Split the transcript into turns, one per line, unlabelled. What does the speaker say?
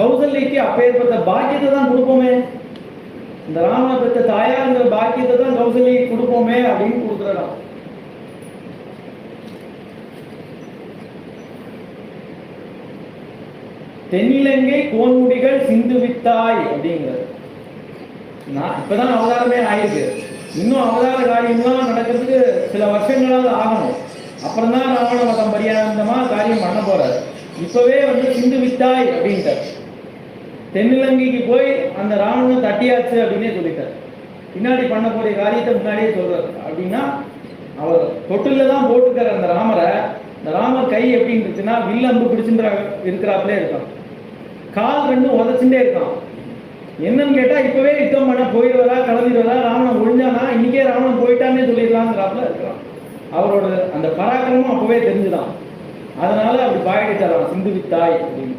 கௌசல்யக்கு அப்பேற்பட்ட பாக்கியத்தை தான் கொடுப்போமே, இந்த ராமனை பெற்ற தாயாருங்கிற பாக்கியத்தை தான் கௌசல்யக்கு கொடுப்போமே அப்படின்னு கொடுக்குறாராம். தென்னிலங்கை கோன்முடிகள் சிந்துவித்தாய் அப்படிங்கிறது. இப்பதான் அவதாரமே ஆயிருக்கு. இன்னும் அவதார காரியம்லாம் நடக்கிறதுக்கு சில வருஷங்களாவது ஆகணும். அப்புறம் தான் ராவண மதம் பரியாந்தமா காரியம் பண்ண போறாரு. இப்பவே சிந்துவித்தாய் அப்படின்ட்டார். தென்னிலங்கைக்கு போய் அந்த ராவணனை தட்டியாச்சு அப்படின்னே சொல்லிட்டார். பின்னாடி பண்ண போற காரியத்தை முன்னாடியே சொல்றாரு. அப்படின்னா அவர் தொட்டில தான் போட்டுக்கார் அந்த ராமரை. இந்த ராமர் கை எப்படின்னு இருக்குன்னா வில்லம்பு பிடிச்சுன்ற இருக்கிறாப்லே இருக்கான், கால் ரெண்டும் உதச்சுட்டே இருக்கான். என்னன்னு கேட்டா இப்பவே யுத்தம் பண்ண போயிடுவதா கலந்துடுவதா, ராவணன் ஒழிஞ்சானா இன்னைக்கே ராவணன் போயிட்டான்னே சொல்லிடலாங்கிறாப்புல இருக்கிறான். அவரோட அந்த பராக்கிரமும் அப்பவே தெரிஞ்சுதான். அதனால அப்படி பாடிட்டாராம் சிந்துவித்தாய் அப்படின்னு.